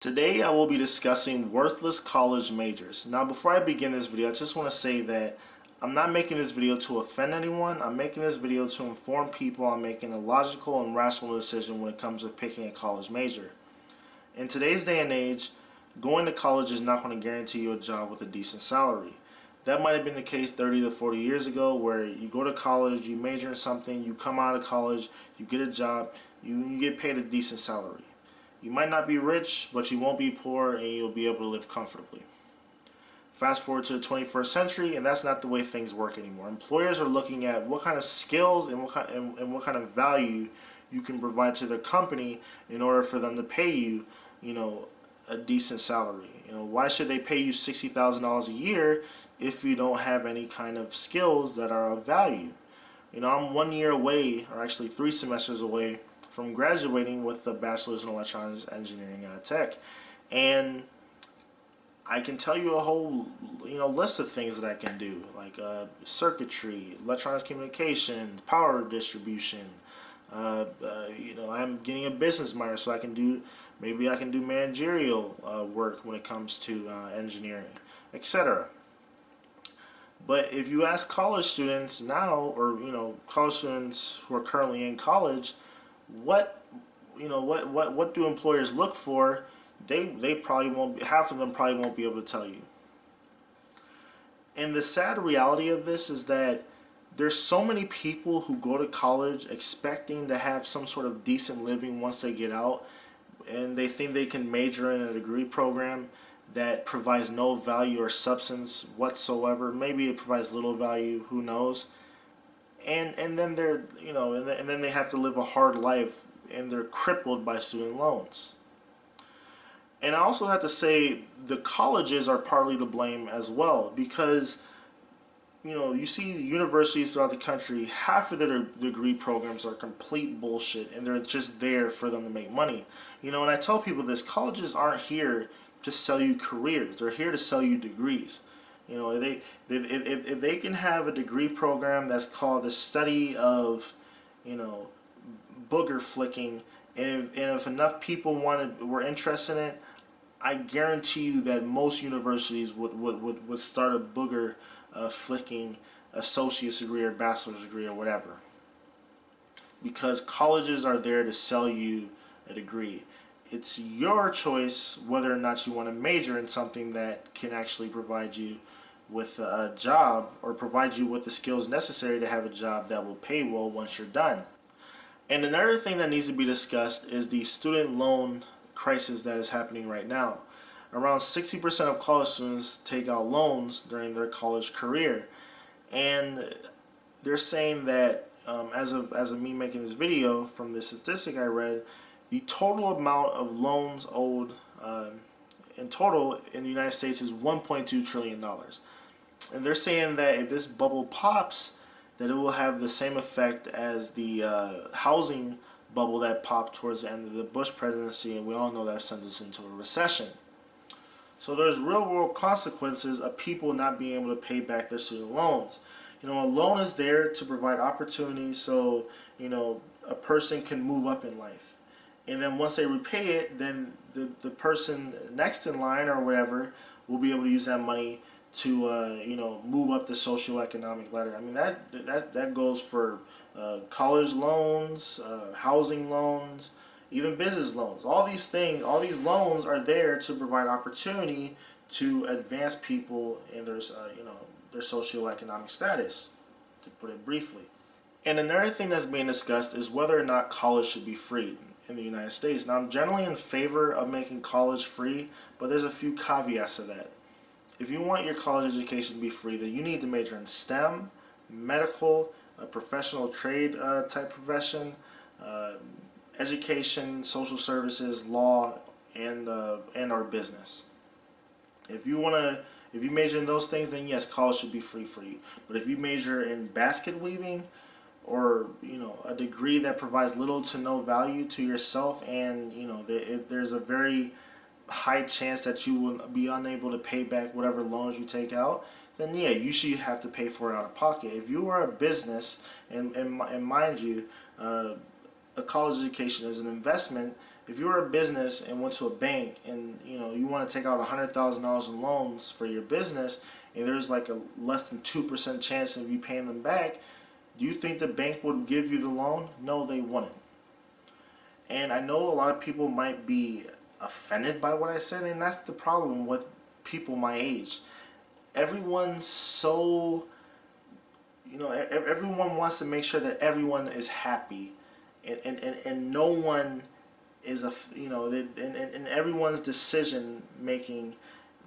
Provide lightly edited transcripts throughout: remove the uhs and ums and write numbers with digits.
Today I will be discussing worthless college majors. Now before I begin this video, I just want to say that I'm not making this video to offend anyone. I'm making this video to inform people on making a logical and rational decision when it comes to picking a college major. In today's day and age, going to college is not going to guarantee you a job with a decent salary. That might have been the case 30 to 40 years ago, where you go to college, you major in something, you come out of college, you get a job, you get paid a decent salary. You might not be rich, but you won't be poor, and you'll be able to live comfortably. Fast forward to the 21st century, and that's not the way things work anymore. Employers are looking at what kind of skills and what kind of value you can provide to their company in order for them to pay you, a decent salary. Why should they pay you $60,000 a year if you don't have any kind of skills that are of value? I'm 1 year away, or actually 3 semesters away, from graduating with a bachelor's in electronics engineering tech, and I can tell you a whole list of things that I can do, like circuitry, electronics communications, power distribution. I'm getting a business minor, so I can do managerial work when it comes to engineering, etc. But if you ask college students now, or college students who are currently in college, what do employers look for? They probably won't. Half of them probably won't be able to tell you. And the sad reality of this is that there's so many people who go to college expecting to have some sort of decent living once they get out, and they think they can major in a degree program that provides no value or substance whatsoever. Maybe it provides little value, who knows? And then they're and then they have to live a hard life, and they're crippled by student loans. And I also have to say the colleges are partly to blame as well, because you see universities throughout the country, half of their degree programs are complete bullshit, and they're just there for them to make money. And I tell people this: colleges aren't here to sell you careers; they're here to sell you degrees. If they can have a degree program that's called the study of, booger flicking, and if enough people were interested in it, I guarantee you that most universities would start a booger flicking associate's degree or bachelor's degree or whatever. Because colleges are there to sell you a degree. It's your choice whether or not you want to major in something that can actually provide you with a job, or provide you with the skills necessary to have a job that will pay well once you're done. And another thing that needs to be discussed is the student loan crisis that is happening right now. Around 60% of college students take out loans during their college career, and they're saying that as of me making this video, from the statistic I read, the total amount of loans owed in total in the United States is $1.2 trillion. And they're saying that if this bubble pops, that it will have the same effect as the housing bubble that popped towards the end of the Bush presidency, and we all know that sent us into a recession. So there's real world consequences of people not being able to pay back their student loans. A loan is there to provide opportunities so, a person can move up in life. And then once they repay it, then the person next in line or whatever will be able to use that money to move up the socioeconomic ladder. I mean that goes for college loans, housing loans, even business loans. All these loans are there to provide opportunity to advance people in their socioeconomic status, to put it briefly. And another thing that's being discussed is whether or not college should be free in the United States. Now, I'm generally in favor of making college free, but there's a few caveats to that. If you want your college education to be free, then you need to major in STEM, medical, professional trade type profession, education, social services, law, and or business. If you major in those things, then yes, college should be free for you. But if you major in basket weaving, or a degree that provides little to no value to yourself, and there's a very high chance that you will be unable to pay back whatever loans you take out, then yeah, you should have to pay for it out of pocket. If you are a business, and mind you, a college education is an investment. if you were a business and went to a bank and you want to take out $100,000 in loans for your business, and there's like a less than 2% chance of you paying them back, do you think the bank would give you the loan? No, they wouldn't. And I know a lot of people might be offended by what I said, and that's the problem with people my age. Everyone's so, everyone wants to make sure that everyone is happy, and no one is and everyone's decision making,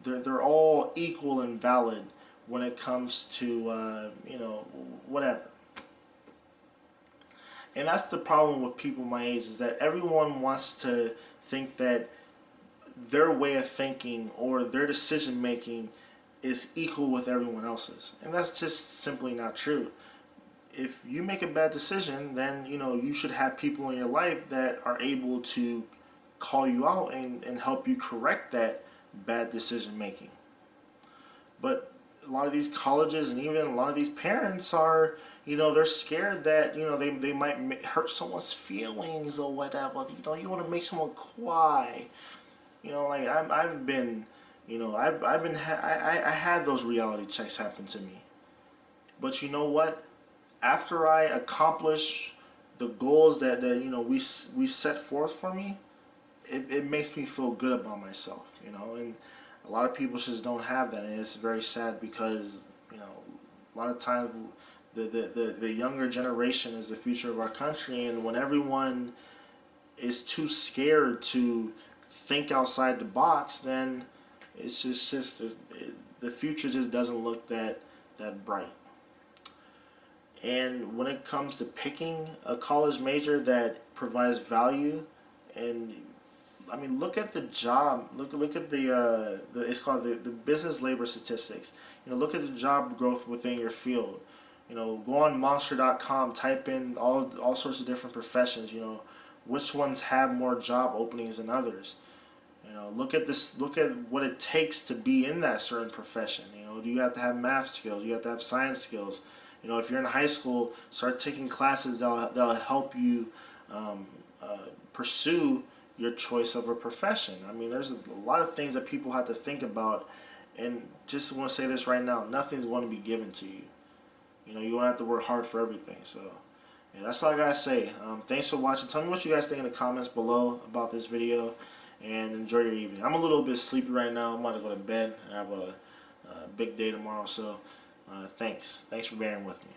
they're all equal and valid when it comes to whatever. And that's the problem with people my age, is that everyone wants to think that their way of thinking or their decision making is equal with everyone else's. And that's just simply not true. If you make a bad decision, then you should have people in your life that are able to call you out and help you correct that bad decision making. But a lot of these colleges and even a lot of these parents are, they're scared that they might hurt someone's feelings or whatever. You want to make someone cry. Like I've been, I had those reality checks happen to me. But you know what? After I accomplish the goals that we set forth for me, it makes me feel good about myself. And a lot of people just don't have that, and it's very sad because a lot of times the younger generation is the future of our country, and when everyone is too scared to think outside the box, then it's just the future just doesn't look that bright. And when it comes to picking a college major that provides value, and I mean, look at the job. Look at the it's called the business labor statistics. Look at the job growth within your field. Go on Monster.com, type in all sorts of different professions. Which ones have more job openings than others. Look at this. Look at what it takes to be in that certain profession. Do you have to have math skills? You have to have science skills. If you're in high school, start taking classes that'll help you pursue your choice of a profession. I mean, there's a lot of things that people have to think about, and just want to say this right now: nothing's going to be given to you. You won't have to work hard for everything. So, yeah, that's all I gotta say. Thanks for watching. Tell me what you guys think in the comments below about this video, and enjoy your evening. I'm a little bit sleepy right now. I'm about to go to bed. I have a big day tomorrow, so thanks for bearing with me.